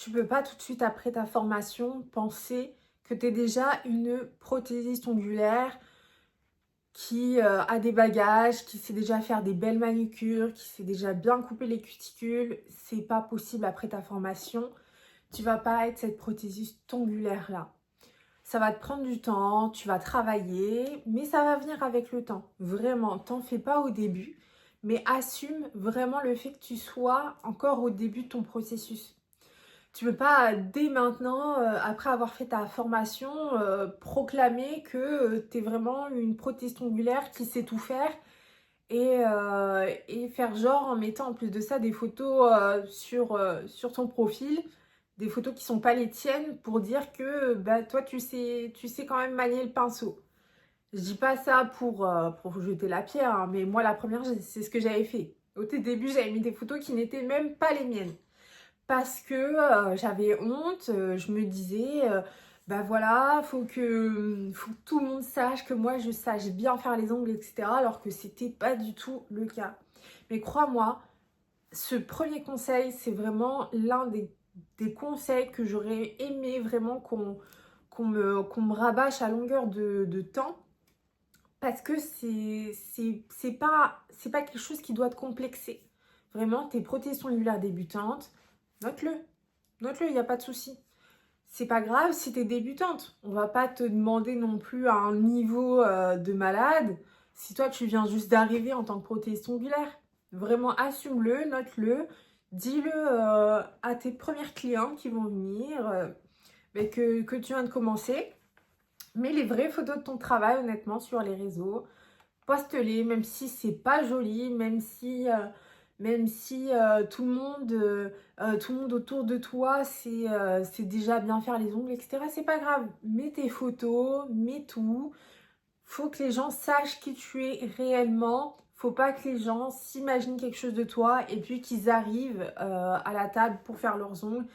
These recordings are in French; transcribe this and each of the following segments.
Tu peux pas tout de suite après ta formation penser que tu es déjà une prothésiste ongulaire qui a des bagages, qui sait déjà faire des belles manucures, qui sait déjà bien couper les cuticules. C'est pas possible après ta formation. Tu vas pas être cette prothésiste ongulaire là. Ça va te prendre du temps, tu vas travailler, mais ça va venir avec le temps. Vraiment, t'en fais pas au début, mais assume vraiment le fait que tu sois encore au début de ton processus. Tu peux pas dès maintenant, après avoir fait ta formation, proclamer que tu es vraiment une prothèse ongulaire qui sait tout faire et faire genre en mettant en plus de ça des photos sur ton profil, des photos qui sont pas les tiennes pour dire que bah, toi tu sais quand même manier le pinceau. Je dis pas ça pour jeter la pierre, hein, mais moi la première c'est ce que j'avais fait. Au tout début j'avais mis des photos qui n'étaient même pas les miennes parce que j'avais honte, je me disais, bah voilà, faut que tout le monde sache que moi je sache bien faire les ongles, etc. Alors que c'était pas du tout le cas. Mais crois-moi, ce premier conseil, c'est vraiment l'un des conseils que j'aurais aimé vraiment qu'on me rabâche à longueur de temps. Parce que c'est pas quelque chose qui doit te complexer. Vraiment, tes prothèses ongulaires débutantes, note-le. Note-le, il n'y a pas de souci. C'est pas grave si tu es débutante. On va pas te demander non plus à un niveau de malade si toi tu viens juste d'arriver en tant que prothésiste ongulaire. Vraiment assume-le, note-le, dis-le à tes premières clients qui vont venir mais que tu viens de commencer. Mets les vraies photos de ton travail honnêtement sur les réseaux. Poste-les, même si c'est pas joli, même si tout le monde autour de toi c'est déjà bien faire les ongles, etc. C'est pas grave. Mets tes photos, mets tout. Faut que les gens sachent qui tu es réellement. Faut pas que les gens s'imaginent quelque chose de toi et puis qu'ils arrivent à la table pour faire leurs ongles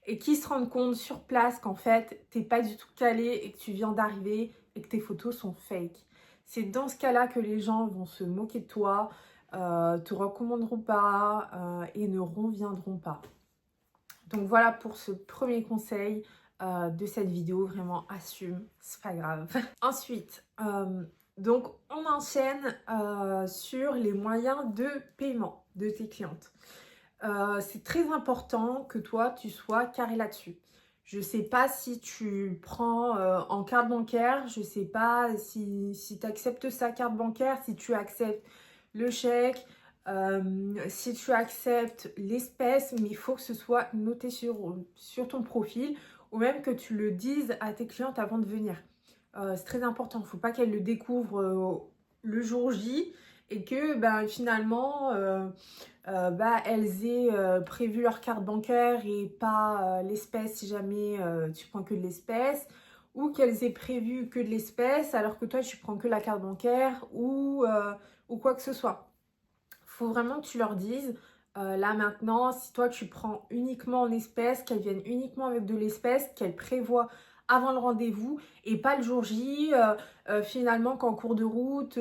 et qu'ils se rendent compte sur place qu'en fait t'es pas du tout calé et que tu viens d'arriver et que tes photos sont fake. C'est dans ce cas-là que les gens vont se moquer de toi, te recommanderont pas et ne reviendront pas. Donc voilà pour ce premier conseil de cette vidéo. Vraiment assume, c'est pas grave. Ensuite, donc on enchaîne sur les moyens de paiement de tes clientes. C'est très important que toi tu sois carré là-dessus. Je ne sais pas si tu prends en carte bancaire, je ne sais pas si tu acceptes sa carte bancaire, si tu acceptes le chèque, si tu acceptes l'espèce, mais il faut que ce soit noté sur ton profil ou même que tu le dises à tes clientes avant de venir. C'est très important, il ne faut pas qu'elles le découvrent le jour J et que ben, finalement elles aient prévu leur carte bancaire et pas l'espèce si jamais tu prends que de l'espèce, ou qu'elles aient prévu que de l'espèce alors que toi tu prends que la carte bancaire ou quoi que ce soit. Faut vraiment que tu leur dises là maintenant, si toi tu prends uniquement en espèces, qu'elles viennent uniquement avec de l'espèce, qu'elles prévoient avant le rendez-vous et pas le jour J, finalement qu'en cours de route,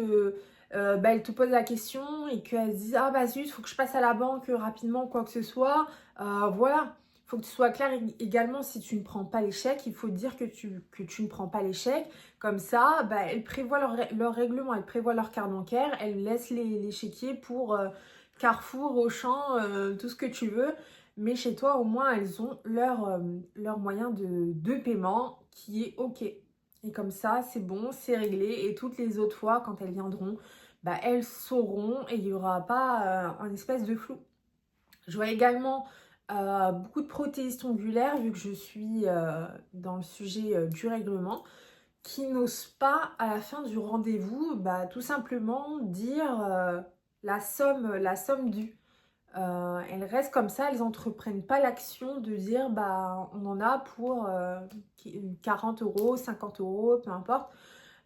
elle te pose la question et qu'elle se dise ah bah zut, il faut que je passe à la banque rapidement, quoi que ce soit. Voilà, il faut que tu sois clair également si tu ne prends pas les chèques, il faut dire que tu ne prends pas les chèques. Comme ça, bah, elles prévoient leur règlement, elles prévoient leur carte bancaire, elles laissent les chéquiers pour Carrefour, Auchan, tout ce que tu veux. Mais chez toi, au moins, elles ont leur moyen de paiement qui est OK. Et comme ça, c'est bon, c'est réglé. Et toutes les autres fois, quand elles viendront, bah, elles sauront et il n'y aura pas un espèce de flou. Je vois également beaucoup de prothésistes ongulaires, vu que je suis dans le sujet du règlement, qui n'osent pas à la fin du rendez-vous bah, tout simplement dire la somme due. Elles restent comme ça, elles n'entreprennent pas l'action de dire bah, on en a pour 40 euros, 50 euros, peu importe.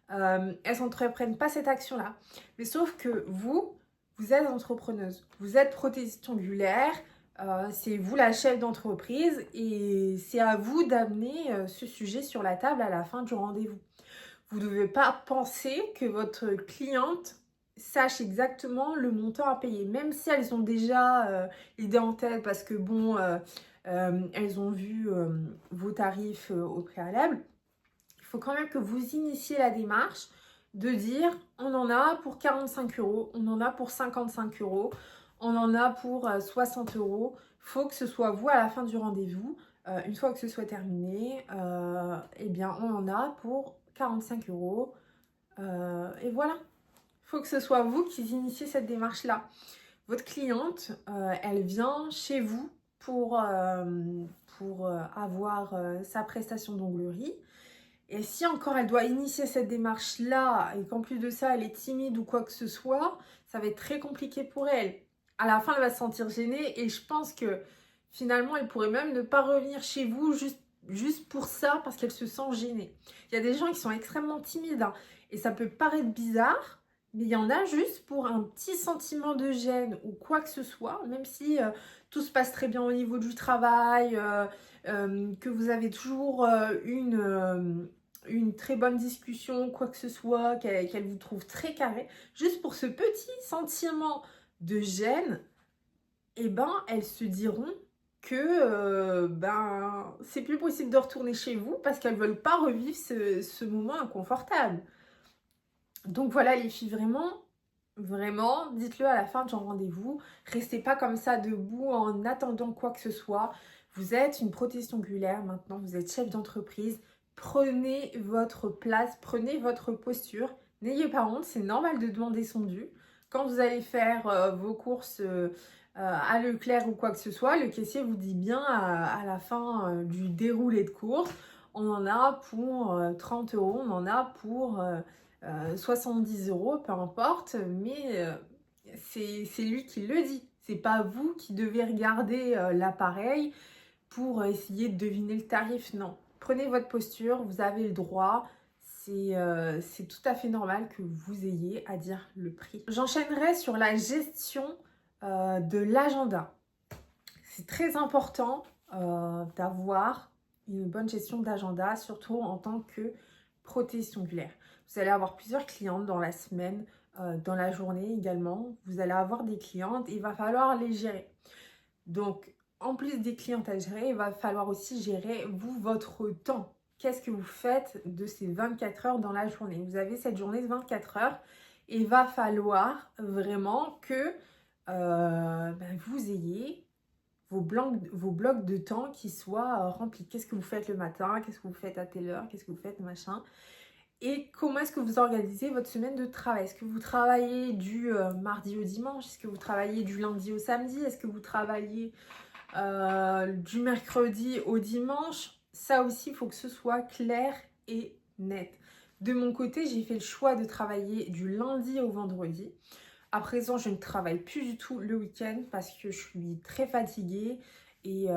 Elles n'entreprennent pas cette action-là. Mais sauf que vous êtes entrepreneuse, vous êtes prothésiste ongulaire, c'est vous la chef d'entreprise et c'est à vous d'amener ce sujet sur la table à la fin du rendez-vous. Vous ne devez pas penser que votre cliente sache exactement le montant à payer, même si elles ont déjà l'idée en tête parce que bon, elles ont vu vos tarifs au préalable, il faut quand même que vous initiez la démarche de dire on en a pour 45 euros, on en a pour 55 euros, on en a pour 60 euros. Il faut que ce soit vous à la fin du rendez-vous. Une fois que ce soit terminé, eh bien on en a pour 45 euros. Et voilà. Il faut que ce soit vous qui initiez cette démarche-là. Votre cliente, elle vient chez vous pour avoir sa prestation d'onglerie. Et si encore elle doit initier cette démarche-là et qu'en plus de ça, elle est timide ou quoi que ce soit, ça va être très compliqué pour elle. À la fin, elle va se sentir gênée et je pense que finalement, elle pourrait même ne pas revenir chez vous juste pour ça parce qu'elle se sent gênée. Il y a des gens qui sont extrêmement timides hein, et ça peut paraître bizarre, mais il y en a juste pour un petit sentiment de gêne ou quoi que ce soit, même si tout se passe très bien au niveau du travail, que vous avez toujours une très bonne discussion, quoi que ce soit, qu'elle vous trouve très carré, juste pour ce petit sentiment de gêne, eh ben, elles se diront que c'est plus possible de retourner chez vous parce qu'elles ne veulent pas revivre ce moment inconfortable. Donc voilà les filles, vraiment, dites-le à la fin de ton rendez-vous. Restez pas comme ça debout en attendant quoi que ce soit. Vous êtes une prothèse ongulaire maintenant, vous êtes chef d'entreprise. Prenez votre place, prenez votre posture. N'ayez pas honte, c'est normal de demander son dû. Quand vous allez faire vos courses à Leclerc ou quoi que ce soit, le caissier vous dit bien à la fin du déroulé de course, on en a pour 30 euros, on en a pour 70 euros, peu importe, mais c'est lui qui le dit. C'est pas vous qui devez regarder l'appareil pour essayer de deviner le tarif. Non, prenez votre posture, vous avez le droit. C'est tout à fait normal que vous ayez à dire le prix. J'enchaînerai sur la gestion de l'agenda. C'est très important d'avoir une bonne gestion d'agenda, surtout en tant que prothèse ongulaire. Vous allez avoir plusieurs clientes dans la semaine, dans la journée également. Vous allez avoir des clientes et il va falloir les gérer. Donc, en plus des clientes à gérer, il va falloir aussi gérer, vous, votre temps. Qu'est-ce que vous faites de ces 24 heures dans la journée? Vous avez cette journée de 24 heures et il va falloir vraiment que vous ayez vos blocs de temps qui soient remplis. Qu'est-ce que vous faites le matin? Qu'est-ce que vous faites à telle heure? Qu'est-ce que vous faites machin? Et comment est-ce que vous organisez votre semaine de travail? Est-ce que vous travaillez du mardi au dimanche? Est-ce que vous travaillez du lundi au samedi? Est-ce que vous travaillez du mercredi au dimanche? Ça aussi, il faut que ce soit clair et net. De mon côté, j'ai fait le choix de travailler du lundi au vendredi. À présent, je ne travaille plus du tout le week-end parce que je suis très fatiguée et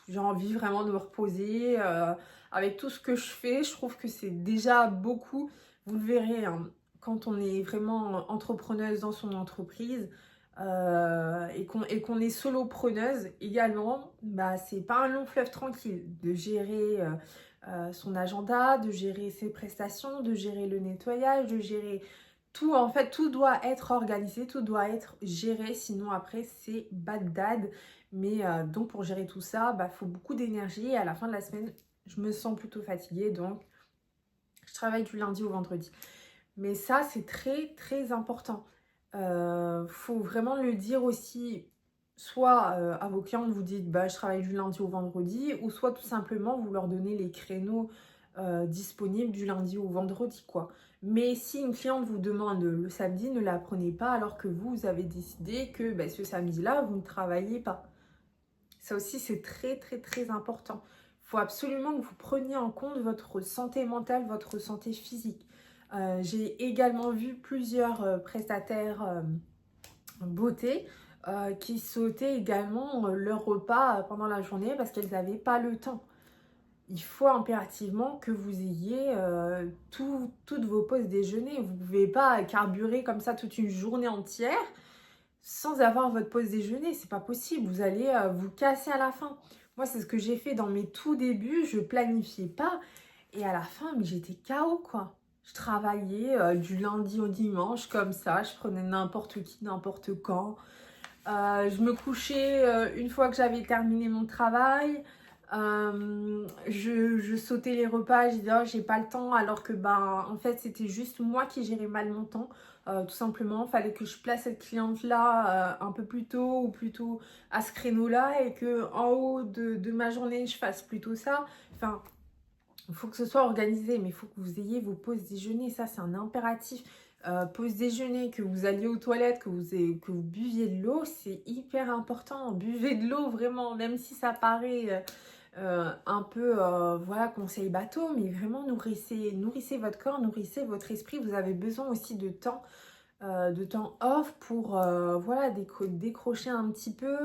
j'ai envie vraiment de me reposer. Avec tout ce que je fais, je trouve que c'est déjà beaucoup. Vous le verrez, hein, quand on est vraiment entrepreneuse dans son entreprise et qu'on est solopreneuse également, c'est pas un long fleuve tranquille de gérer son agenda, de gérer ses prestations, de gérer le nettoyage, de gérer tout. En fait, tout doit être organisé, tout doit être géré, sinon après c'est bad. Mais donc pour gérer tout ça, faut beaucoup d'énergie et à la fin de la semaine, je me sens plutôt fatiguée, donc je travaille du lundi au vendredi. Mais ça, c'est très très important. Faut vraiment le dire aussi, soit à vos clients, vous dites je travaille du lundi au vendredi, ou soit tout simplement vous leur donnez les créneaux disponibles du lundi au vendredi, quoi. Mais si une cliente vous demande le samedi, ne la prenez pas alors que vous avez décidé que ce samedi-là, vous ne travaillez pas. Ça aussi, c'est très très très important. Il faut absolument que vous preniez en compte votre santé mentale, votre santé physique. J'ai également vu plusieurs prestataires beauté qui sautaient également leur repas pendant la journée parce qu'elles n'avaient pas le temps. Il faut impérativement que vous ayez toutes vos pauses déjeuner. Vous ne pouvez pas carburer comme ça toute une journée entière sans avoir votre pause déjeuner. C'est pas possible. Vous allez vous casser à la fin. Moi, c'est ce que j'ai fait dans mes tout débuts. Je planifiais pas. Et à la fin, mais j'étais KO, quoi. Je travaillais du lundi au dimanche comme ça. Je prenais n'importe qui, n'importe quand. Je me couchais une fois que j'avais terminé mon travail. Je sautais les repas, je disais oh, j'ai pas le temps, alors que ben en fait c'était juste moi qui gérais mal mon temps. Tout simplement, il fallait que je place cette cliente-là un peu plus tôt ou plutôt à ce créneau-là et que en haut de ma journée je fasse plutôt ça. Enfin, il faut que ce soit organisé, mais il faut que vous ayez vos pauses déjeuner, ça c'est un impératif. Pause déjeuner, que vous alliez aux toilettes, que vous buviez de l'eau, c'est hyper important. Buvez de l'eau vraiment, même si ça paraît un peu, voilà, conseil bateau, mais vraiment nourrissez votre corps, nourrissez votre esprit. Vous avez besoin aussi de temps off pour, voilà, décrocher un petit peu,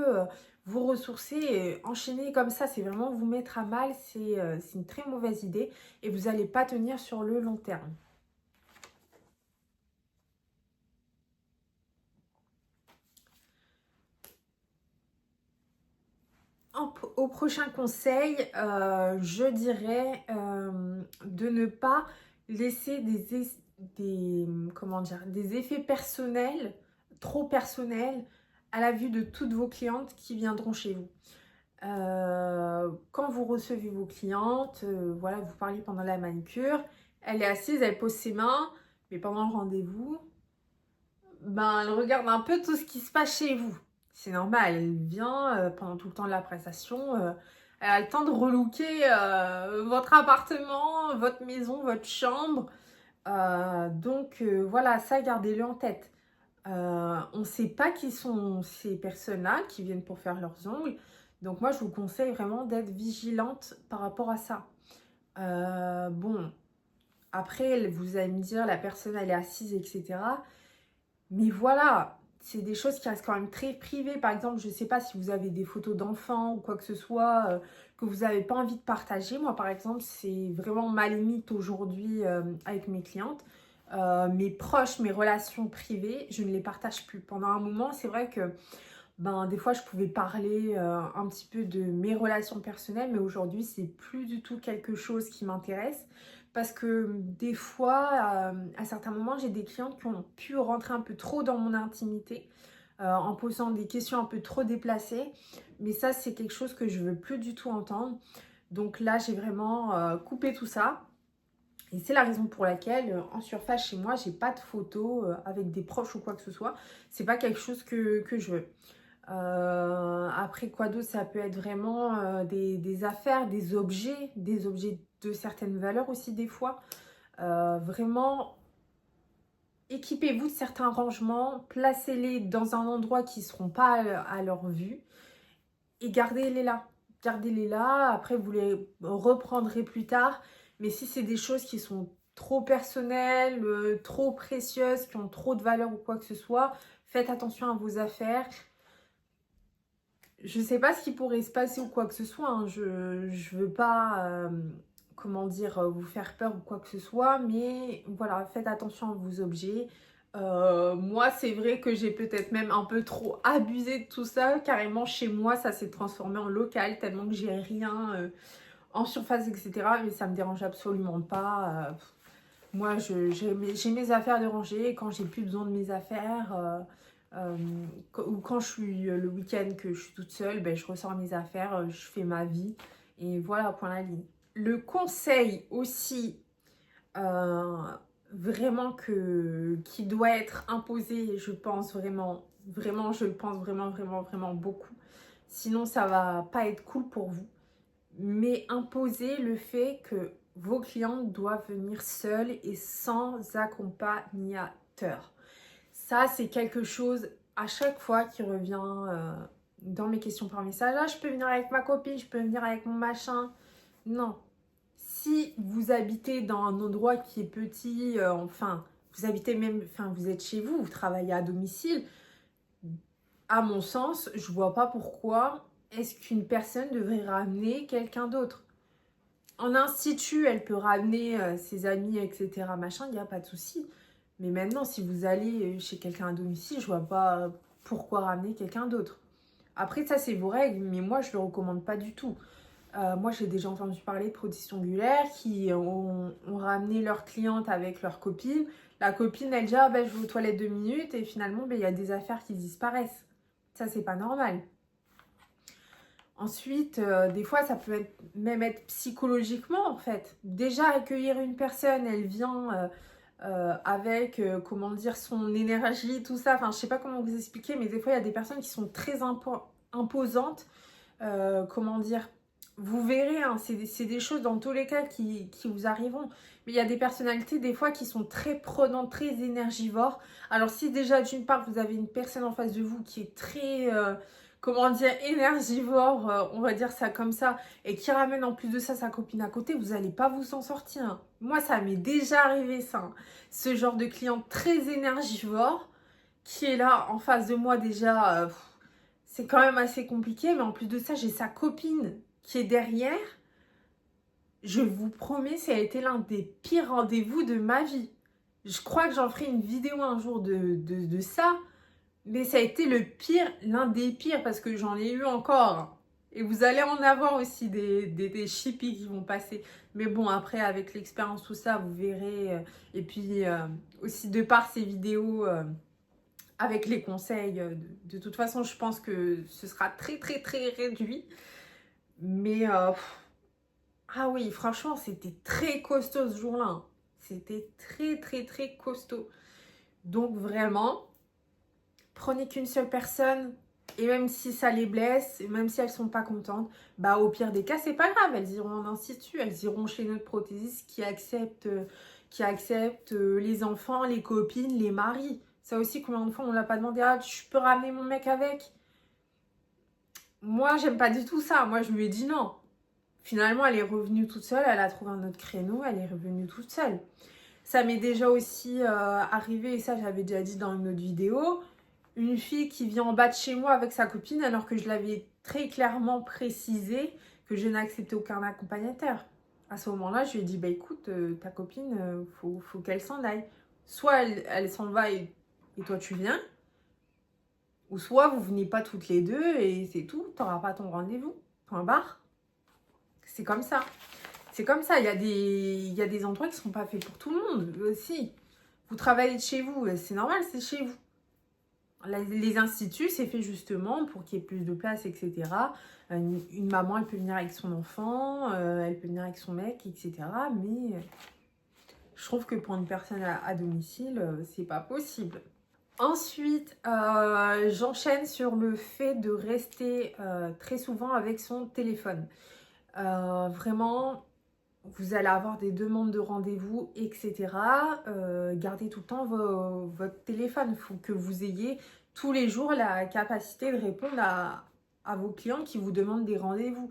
vous ressourcer et enchaîner comme ça, c'est vraiment vous mettre à mal, c'est une très mauvaise idée et vous n'allez pas tenir sur le long terme. Au prochain conseil, je dirais de ne pas laisser comment dire, des effets personnels, trop personnels, à la vue de toutes vos clientes qui viendront chez vous. Quand vous recevez vos clientes, voilà, vous parlez pendant la manucure, elle est assise, elle pose ses mains, mais pendant le rendez-vous, ben, elle regarde un peu tout ce qui se passe chez vous. C'est normal, elle vient pendant tout le temps de la prestation, elle a le temps de relooker votre appartement, votre maison, votre chambre. Donc voilà, ça, gardez-le en tête. On ne sait pas qui sont ces personnes-là qui viennent pour faire leurs ongles. Donc moi, je vous conseille vraiment d'être vigilante par rapport à ça. Bon, après, vous allez me dire, la personne, elle est assise, etc. Mais voilà, c'est des choses qui restent quand même très privées. Par exemple, je ne sais pas si vous avez des photos d'enfants ou quoi que ce soit que vous n'avez pas envie de partager. Moi, par exemple, c'est vraiment ma limite aujourd'hui avec mes clientes. Mes proches, mes relations privées, je ne les partage plus. Pendant un moment, c'est vrai que ben, des fois, je pouvais parler un petit peu de mes relations personnelles, mais aujourd'hui, c'est plus du tout quelque chose qui m'intéresse. Parce que des fois, à certains moments, j'ai des clientes qui ont pu rentrer un peu trop dans mon intimité en posant des questions un peu trop déplacées. Mais ça, c'est quelque chose que je veux plus du tout entendre. Donc là, j'ai vraiment coupé tout ça. Et c'est la raison pour laquelle, en surface chez moi, j'ai pas de photos avec des proches ou quoi que ce soit. C'est pas quelque chose que je veux. Après, quoi d'autre? Ça peut être vraiment des affaires, des objets de certaines valeurs aussi des fois. Vraiment, équipez-vous de certains rangements, placez-les dans un endroit qui ne seront pas à leur vue et gardez-les là. Gardez-les là, après vous les reprendrez plus tard. Mais si c'est des choses qui sont trop personnelles, trop précieuses, qui ont trop de valeur ou quoi que ce soit, faites attention à vos affaires. Je ne sais pas ce qui pourrait se passer ou quoi que ce soit. Hein. Je ne veux pas, comment dire, vous faire peur ou quoi que ce soit. Mais voilà, faites attention à vos objets. Moi, c'est vrai que j'ai peut-être même un peu trop abusé de tout ça. Carrément, chez moi, ça s'est transformé en local tellement que j'ai rien en surface, etc. Mais ça me dérange absolument pas. Moi, j'ai mes affaires de ranger. Et quand j'ai plus besoin de mes affaires... ou quand je suis le week-end que je suis toute seule, ben, je ressors mes affaires, je fais ma vie et voilà, point la ligne. Le conseil aussi euh, vraiment qui doit être imposé, je pense vraiment, je le pense vraiment beaucoup. Sinon, ça va pas être cool pour vous. Mais imposer le fait que vos clientes doivent venir seules et sans accompagnateur. Ça, c'est quelque chose à chaque fois qui revient dans mes questions par message. Ah, je peux venir avec ma copine, je peux venir avec mon machin. Non. Si vous habitez dans un endroit qui est petit, enfin, vous habitez même, enfin, vous êtes chez vous, vous travaillez à domicile, à mon sens, je vois pas pourquoi est-ce qu'une personne devrait ramener quelqu'un d'autre. En institut, elle peut ramener ses amis, etc. Machin, il n'y a pas de souci. Mais maintenant, si vous allez chez quelqu'un à domicile, je vois pas pourquoi ramener quelqu'un d'autre. Après, ça, c'est vos règles, mais moi, je ne le recommande pas du tout. Moi, j'ai déjà entendu parler de prothèses ongulaires qui ont ramené leur cliente avec leur copine. La copine, elle dit ah, ben, je vais aux toilettes 2 minutes et finalement, ben, il y a des affaires qui disparaissent. Ça, c'est pas normal. Ensuite, des fois, ça peut même être psychologiquement, en fait. Déjà, accueillir une personne, elle vient avec, comment dire, son énergie, tout ça. Enfin, je sais pas comment vous expliquer, mais des fois, il y a des personnes qui sont très imposantes. Comment dire, vous verrez, hein, c'est des choses dans tous les cas qui vous arriveront. Mais il y a des personnalités, des fois, qui sont très prenantes, très énergivores. Alors, si déjà, d'une part, vous avez une personne en face de vous qui est très, comment dire, énergivore, on va dire ça comme ça, et qui ramène en plus de ça sa copine à côté, vous n'allez pas vous en sortir, hein. Moi, ça m'est déjà arrivé, ça, hein. Ce genre de client très énergivore qui est là en face de moi déjà, c'est quand même assez compliqué. Mais en plus de ça, j'ai sa copine qui est derrière. Je vous promets, ça a été l'un des pires rendez-vous de ma vie. Je crois que j'en ferai une vidéo un jour de ça. Mais ça a été le pire, l'un des pires, parce que j'en ai eu encore. Et vous allez en avoir aussi des chippies qui vont passer. Mais bon, après, avec l'expérience, tout ça, vous verrez. Et puis, aussi, de par ces vidéos, avec les conseils, de toute façon, je pense que ce sera très, très, très réduit. Mais, ah oui, franchement, c'était très costaud ce jour-là, hein. C'était très, très, très costaud. Donc, vraiment, prenez qu'une seule personne. Et même si ça les blesse, et même si elles sont pas contentes, bah au pire des cas, c'est pas grave. Elles iront en institut, elles iront chez notre prothésiste qui accepte les enfants, les copines, les maris. Ça aussi, combien de fois on l'a pas demandé, ah, je peux ramener mon mec avec? Moi, j'aime pas du tout ça. Moi, je lui ai dit non. Finalement, elle est revenue toute seule, elle a trouvé un autre créneau, elle est revenue toute seule. Ça m'est déjà aussi arrivé, et ça, j'avais déjà dit dans une autre vidéo, une fille qui vient en bas de chez moi avec sa copine alors que je l'avais très clairement précisé que je n'acceptais aucun accompagnateur. À ce moment-là, je lui ai dit, bah écoute, ta copine, faut qu'elle s'en aille. Soit elle s'en va et toi tu viens, ou soit vous venez pas toutes les deux et c'est tout, t'auras pas ton rendez-vous. Point barre. C'est comme ça. C'est comme ça, il y a des endroits qui ne sont pas faits pour tout le monde aussi. Vous travaillez de chez vous, c'est normal, c'est chez vous. Les instituts, c'est fait justement pour qu'il y ait plus de place, etc. Une maman, elle peut venir avec son enfant, elle peut venir avec son mec, etc. Mais je trouve que pour une personne à domicile, c'est pas possible. Ensuite, j'enchaîne sur le fait de rester très souvent avec son téléphone. Vraiment, vous allez avoir des demandes de rendez-vous, etc. Gardez tout le temps votre téléphone. Il faut que vous ayez tous les jours la capacité de répondre à vos clients qui vous demandent des rendez-vous.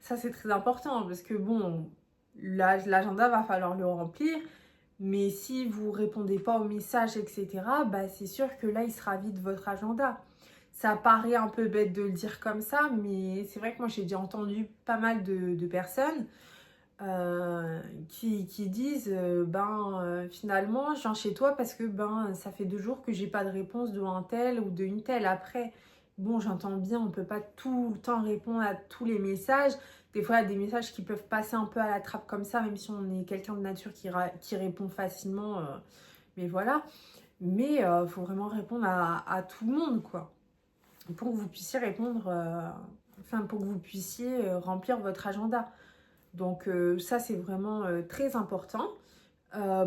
Ça, c'est très important parce que bon, l'agenda va falloir le remplir. Mais si vous ne répondez pas aux messages, etc., bah, c'est sûr que là, il sera vide votre agenda. Ça paraît un peu bête de le dire comme ça, mais c'est vrai que moi, j'ai déjà entendu pas mal de personnes qui disent finalement je viens chez toi parce que ça fait 2 jours que j'ai pas de réponse de un tel ou de une telle. Après, bon, j'entends bien, on peut pas tout le temps répondre à tous les messages. Des fois il y a des messages qui peuvent passer un peu à la trappe comme ça, même si on est quelqu'un de nature qui répond facilement, mais voilà. Mais faut vraiment répondre à tout le monde, quoi, pour que vous puissiez répondre, pour que vous puissiez remplir votre agenda. Donc ça, c'est vraiment très important.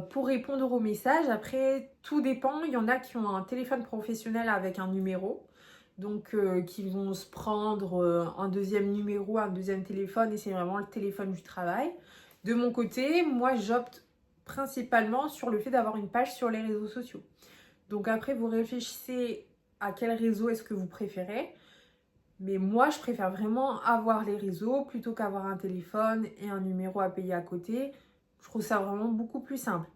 Pour répondre aux messages, après, tout dépend. Il y en a qui ont un téléphone professionnel avec un numéro. Donc, qui vont se prendre un deuxième numéro, un deuxième téléphone, et c'est vraiment le téléphone du travail. De mon côté, moi, j'opte principalement sur le fait d'avoir une page sur les réseaux sociaux. Donc après, vous réfléchissez à quel réseau est-ce que vous préférez. Mais moi, je préfère vraiment avoir les réseaux plutôt qu'avoir un téléphone et un numéro à payer à côté. Je trouve ça vraiment beaucoup plus simple.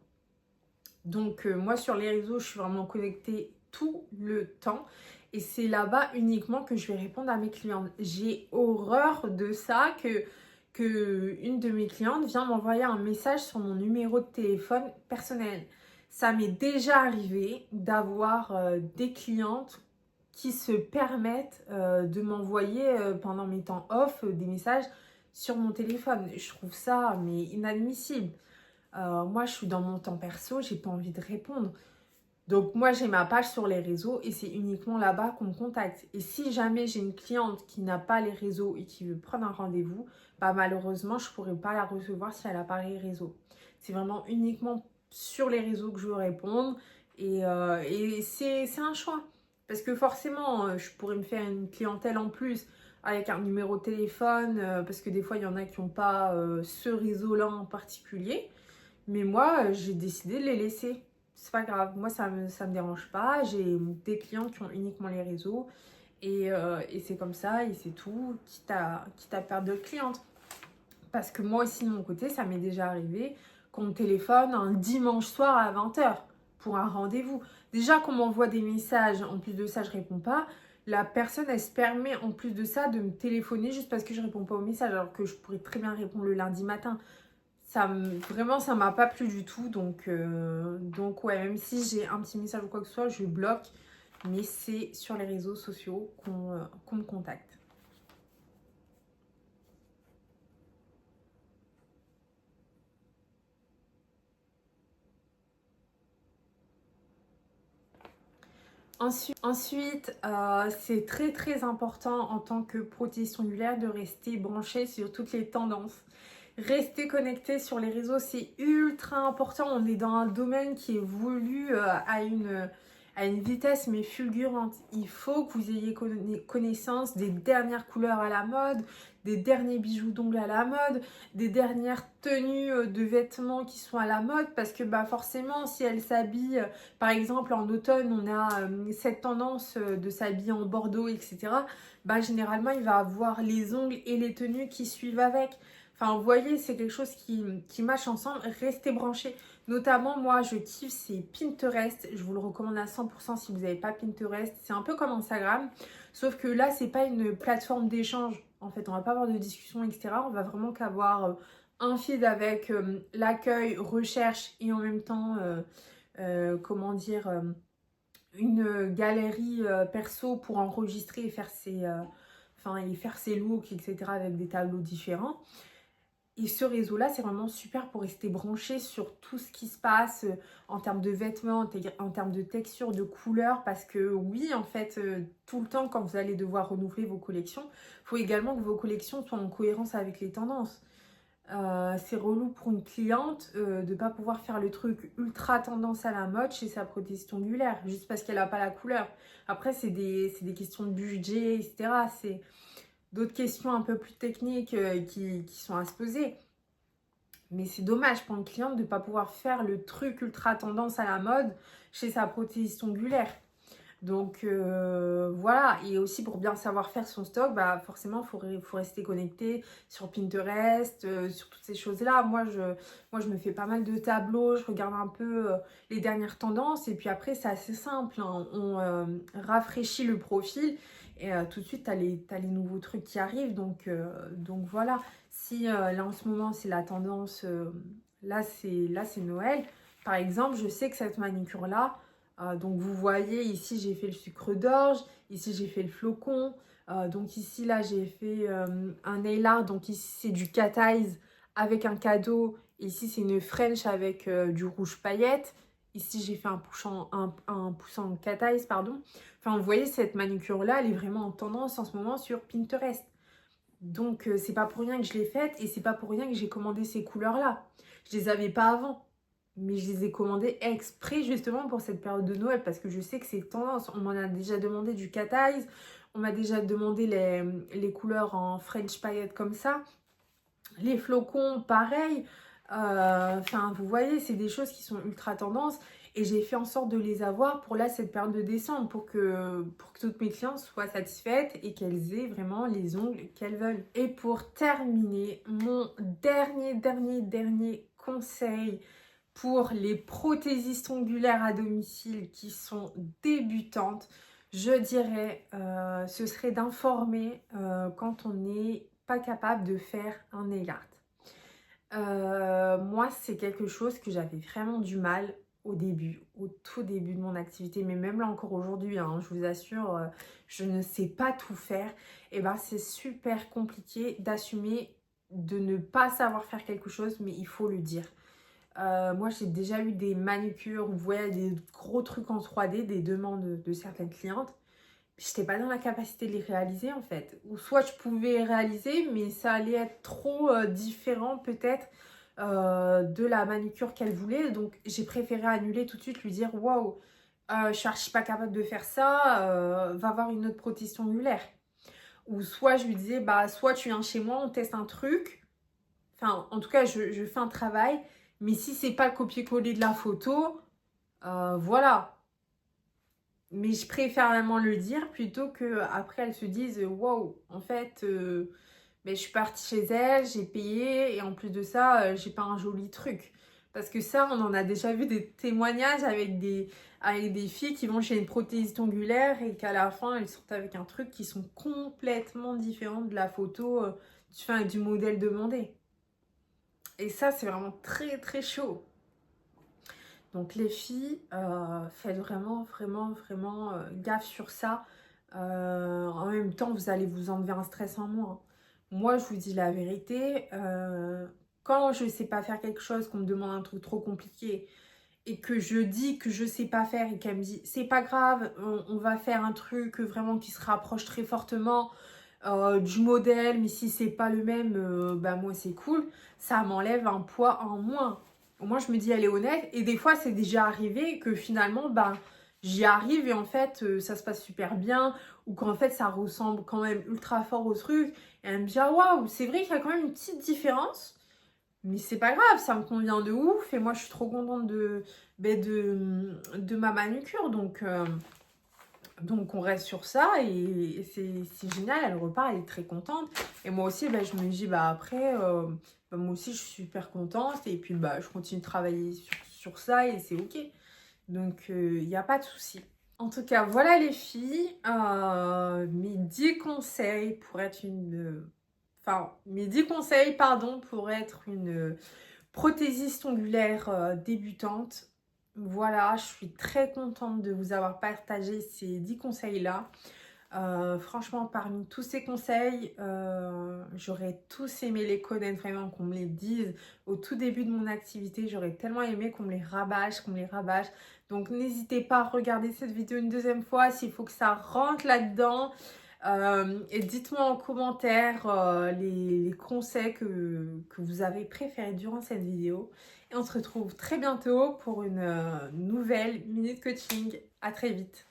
Donc, moi, sur les réseaux, je suis vraiment connectée tout le temps. Et c'est là-bas uniquement que je vais répondre à mes clientes. J'ai horreur de ça, que une de mes clientes vient m'envoyer un message sur mon numéro de téléphone personnel. Ça m'est déjà arrivé d'avoir des clientes qui se permettent de m'envoyer pendant mes temps off des messages sur mon téléphone. Je trouve ça mais inadmissible. Moi, je suis dans mon temps perso, j'ai pas envie de répondre. Donc moi j'ai ma page sur les réseaux et c'est uniquement là-bas qu'on me contacte. Et si jamais j'ai une cliente qui n'a pas les réseaux et qui veut prendre un rendez-vous, bah malheureusement je ne pourrai pas la recevoir si elle n'a pas les réseaux. C'est vraiment uniquement sur les réseaux que je veux répondre et c'est un choix. Parce que forcément je pourrais me faire une clientèle en plus avec un numéro de téléphone parce que des fois il y en a qui n'ont pas ce réseau-là en particulier. Mais moi, j'ai décidé de les laisser. C'est pas grave. Moi, ça me dérange pas. J'ai des clients qui ont uniquement les réseaux. Et c'est comme ça, et c'est tout. Quitte à perdre d'autres clientes. Parce que moi aussi, de mon côté, ça m'est déjà arrivé qu'on me téléphone un dimanche soir à 20 h pour un rendez-vous. Déjà, qu'on m'envoie des messages. En plus de ça, je réponds pas. La personne, elle se permet en plus de ça de me téléphoner juste parce que je réponds pas aux messages. Alors que je pourrais très bien répondre le lundi matin. Vraiment, ça m'a pas plu du tout. Donc ouais, même si j'ai un petit message ou quoi que ce soit, je bloque. Mais c'est sur les réseaux sociaux qu'on me contacte. Ensuite, c'est très très important en tant que prothésiste ongulaire de rester branché sur toutes les tendances. Rester connecté sur les réseaux, c'est ultra important. On est dans un domaine qui évolue à une vitesse mais fulgurante. Il faut que vous ayez connaissance des dernières couleurs à la mode, des derniers bijoux d'ongles à la mode, des dernières tenues de vêtements qui sont à la mode parce que bah forcément si elle s'habille, par exemple en automne on a cette tendance de s'habiller en bordeaux etc. Bah généralement il va avoir les ongles et les tenues qui suivent avec. Enfin, vous voyez, c'est quelque chose qui match ensemble. Restez branchés. Notamment, moi, je kiffe, c'est Pinterest. Je vous le recommande à 100% si vous n'avez pas Pinterest. C'est un peu comme Instagram. Sauf que là, c'est pas une plateforme d'échange. En fait, on va pas avoir de discussion, etc. On va vraiment qu'avoir un feed avec l'accueil, recherche et en même temps, comment dire, une galerie perso pour enregistrer et faire ses looks, etc. avec des tableaux différents. Et ce réseau-là, c'est vraiment super pour rester branché sur tout ce qui se passe en termes de vêtements, en termes de texture, de couleurs. Parce que oui, en fait, tout le temps, quand vous allez devoir renouveler vos collections, il faut également que vos collections soient en cohérence avec les tendances. C'est relou pour une cliente de ne pas pouvoir faire le truc ultra tendance à la mode chez sa prothésiste ongulaire, juste parce qu'elle n'a pas la couleur. Après, c'est des questions de budget, etc. C'est d'autres questions un peu plus techniques qui sont à se poser. Mais c'est dommage pour une cliente de ne pas pouvoir faire le truc ultra tendance à la mode chez sa prothésiste ongulaire. Donc voilà, et aussi pour bien savoir faire son stock, bah forcément il faut rester connecté sur Pinterest, sur toutes ces choses-là. Moi je me fais pas mal de tableaux, je regarde un peu les dernières tendances et puis après c'est assez simple, hein. On rafraîchit le profil et tout de suite t'as les nouveaux trucs qui arrivent. Donc voilà, si là en ce moment c'est la tendance, là c'est Noël. Par exemple, je sais que cette manicure-là, donc vous voyez ici j'ai fait le sucre d'orge, ici j'ai fait le flocon, donc ici là j'ai fait un nail art, donc ici c'est du cat eyes avec un cadeau, ici c'est une French avec du rouge paillette, ici j'ai fait un poussant cat eyes pardon. Enfin vous voyez cette manicure là elle est vraiment en tendance en ce moment sur Pinterest. Donc c'est pas pour rien que je l'ai faite et c'est pas pour rien que j'ai commandé ces couleurs là. Je les avais pas avant. Mais je les ai commandés exprès justement pour cette période de Noël parce que je sais que c'est tendance. On m'en a déjà demandé du cat eyes, on m'a déjà demandé les couleurs en French paillettes comme ça. Les flocons, pareil. Enfin, vous voyez, c'est des choses qui sont ultra tendance. Et j'ai fait en sorte de les avoir pour là, cette période de décembre, pour que toutes mes clientes soient satisfaites et qu'elles aient vraiment les ongles qu'elles veulent. Et pour terminer, mon dernier conseil pour les prothésistes ongulaires à domicile qui sont débutantes, je dirais, ce serait d'informer quand on n'est pas capable de faire un nail art. Moi, c'est quelque chose que j'avais vraiment du mal au début, au tout début de mon activité, mais même là encore aujourd'hui, hein, je vous assure, je ne sais pas tout faire. Et ben, c'est super compliqué d'assumer de ne pas savoir faire quelque chose, mais il faut le dire. Moi, j'ai déjà eu des manucures, vous voyez, des gros trucs en 3D, des demandes de certaines clientes. Je n'étais pas dans la capacité de les réaliser en fait. Ou soit je pouvais réaliser, mais ça allait être trop différent peut-être de la manucure qu'elle voulait. Donc j'ai préféré annuler tout de suite, lui dire waouh, je suis archi pas capable de faire ça, va voir une autre prothèse ongulaire. Ou soit je lui disais, bah soit tu viens chez moi, on teste un truc. Enfin, en tout cas, je fais un travail. Mais si c'est pas le copier-coller de la photo, voilà. Mais je préfère vraiment le dire plutôt que après elles se disent waouh, en fait, mais je suis partie chez elle, j'ai payé et en plus de ça, j'ai pas un joli truc. Parce que ça, on en a déjà vu des témoignages avec des filles qui vont chez une prothésiste ongulaire et qu'à la fin, elles sortent avec un truc qui sont complètement différents de la photo du modèle demandé. Et ça, c'est vraiment très très chaud. Donc les filles, faites vraiment, vraiment, vraiment gaffe sur ça. En même temps, vous allez vous enlever un stress en moins. Moi, je vous dis la vérité. Quand je ne sais pas faire quelque chose, qu'on me demande un truc trop compliqué et que je dis que je ne sais pas faire et qu'elle me dit c'est pas grave, on va faire un truc vraiment qui se rapproche très fortement du modèle, mais si c'est pas le même, bah moi c'est cool, ça m'enlève un poids en moins. Au moins je me dis elle est honnête et des fois c'est déjà arrivé que finalement bah j'y arrive et en fait ça se passe super bien ou qu'en fait ça ressemble quand même ultra fort au truc et elle me dit ah waouh c'est vrai qu'il y a quand même une petite différence mais c'est pas grave ça me convient de ouf et moi je suis trop contente de ma manucure donc on reste sur ça et c'est génial, elle repart, elle est très contente. Et moi aussi, bah, je me dis, bah après, bah, moi aussi je suis super contente et puis bah, je continue de travailler sur ça et c'est ok. Donc il n'y a pas de souci. En tout cas, voilà les filles, mes 10 conseils pour être une... Enfin, mes 10 conseils, pardon, pour être une prothésiste ongulaire débutante. Voilà, je suis très contente de vous avoir partagé ces 10 conseils-là. Franchement, parmi tous ces conseils, j'aurais tous aimé les connaître, vraiment qu'on me les dise au tout début de mon activité. J'aurais tellement aimé qu'on me les rabâche, qu'on me les rabâche. Donc n'hésitez pas à regarder cette vidéo une deuxième fois s'il faut que ça rentre là-dedans. Et dites-moi en commentaire les conseils que vous avez préférés durant cette vidéo. Et on se retrouve très bientôt pour une nouvelle Minute Coaching. À très vite.